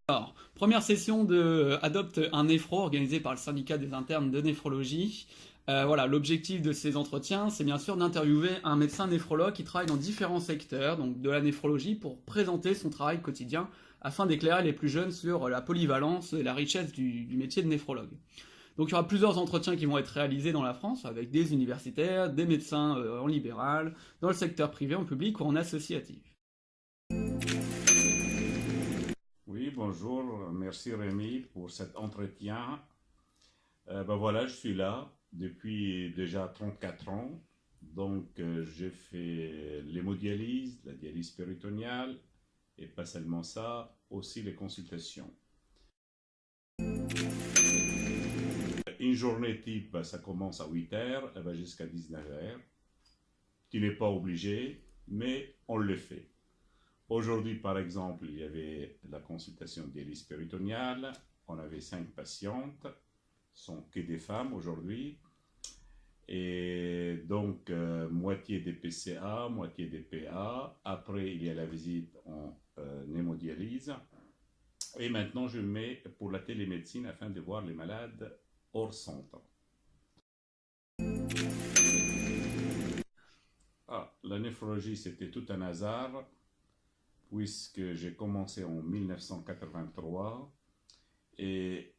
Alors, première session de Adopte un néphro organisée par le syndicat des internes de néphrologie. Voilà, l'objectif de ces entretiens, c'est bien sûr d'interviewer un médecin néphrologue qui travaille dans différents secteurs, donc de la néphrologie, pour présenter son travail quotidien afin d'éclairer les plus jeunes sur la polyvalence et la richesse du métier de néphrologue. Donc il y aura plusieurs entretiens qui vont être réalisés dans la France avec des universitaires, des médecins en libéral, dans le secteur privé, en public ou en associatif. Oui, bonjour, merci Rémi pour cet entretien. Voilà, je suis là depuis déjà 34 ans. Donc, j'ai fait l'hémodialyse, la dialyse péritonéale, et pas seulement ça, aussi les consultations. Une journée type, ça commence à 8h, elle va jusqu'à 19h. Tu n'es pas obligé, mais on le fait. Aujourd'hui, par exemple, il y avait la consultation de dialyse péritonéale. On avait 5 patientes, ce sont que des femmes aujourd'hui. Et donc, moitié des PCA, moitié des PA. Après, il y a la visite en hémodialyse. Et maintenant, je mets pour la télémédecine afin de voir les malades hors centre. La néphrologie, c'était tout un hasard, puisque j'ai commencé en 1983 et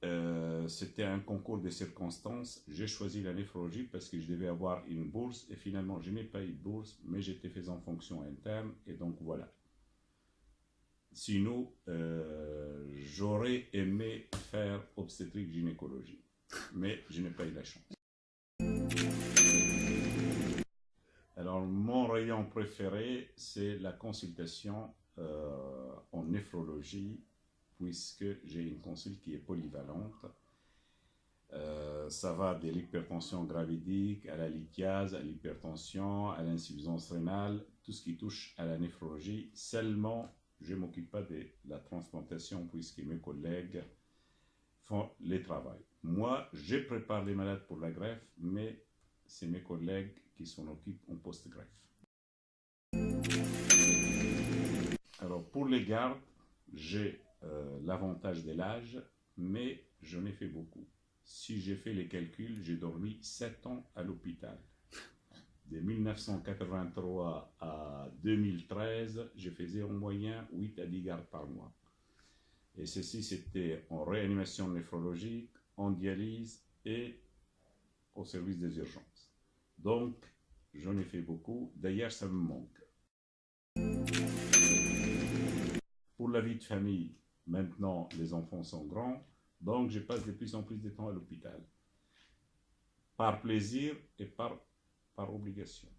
c'était un concours de circonstances. J'ai choisi la néphrologie parce que je devais avoir une bourse et finalement je n'ai pas eu de bourse, mais j'étais fait en fonction interne et donc voilà. Sinon, j'aurais aimé faire obstétrique gynécologie, mais je n'ai pas eu la chance. Alors, mon rayon préféré, c'est la consultation en néphrologie, puisque j'ai une consulte qui est polyvalente. Ça va de l'hypertension gravidique à la lithiase, à l'hypertension, à l'insuffisance rénale, tout ce qui touche à la néphrologie. Seulement, je ne m'occupe pas de la transplantation, puisque mes collègues font les travaux. Moi, je prépare les malades pour la greffe, mais c'est mes collègues qui s'en occupent en post-greffe. Alors, pour les gardes, j'ai l'avantage de l'âge, mais j'en ai fait beaucoup. Si j'ai fait les calculs, j'ai dormi 7 ans à l'hôpital. De 1983 à 2013, je faisais en moyenne 8 à 10 gardes par mois. Et ceci, c'était en réanimation néphrologique, en dialyse et au service des urgences. Donc, j'en ai fait beaucoup. D'ailleurs, ça me manque. Pour la vie de famille, maintenant, les enfants sont grands, donc je passe de plus en plus de temps à l'hôpital. Par plaisir et par obligation.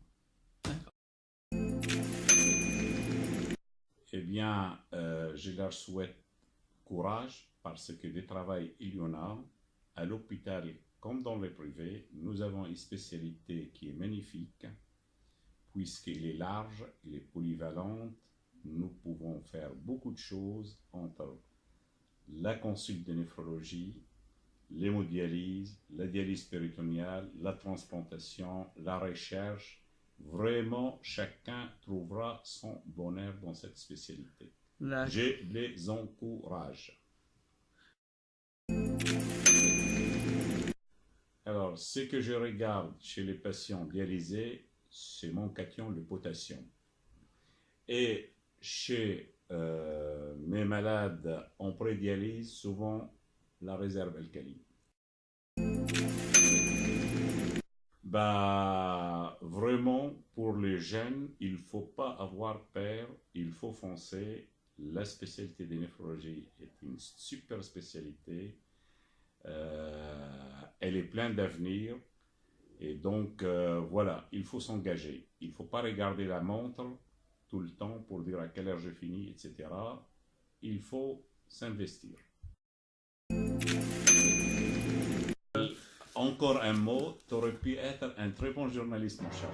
Eh bien, je leur souhaite courage, parce que du travail, il y en a. À l'hôpital, comme dans le privé, nous avons une spécialité qui est magnifique, puisqu'elle est large, elle est polyvalente. Nous pouvons faire beaucoup de choses entre la consulte de néphrologie, l'hémodialyse, la dialyse péritonéale, la transplantation, la recherche. Vraiment, chacun trouvera son bonheur dans cette spécialité. Je les encourage. Alors, ce que je regarde chez les patients dialysés, c'est mon cation, le potassium. Et chez mes malades en prédialyse, souvent la réserve alcaline. Vraiment, pour les jeunes, il ne faut pas avoir peur, il faut foncer. La spécialité de néphrologie est une super spécialité. Elle est pleine d'avenir. Et donc, voilà, il faut s'engager. Il ne faut pas regarder la montre tout le temps pour dire à quelle heure je finis, etc. Il faut s'investir. Encore un mot, tu aurais pu être un très bon journaliste, mon cher.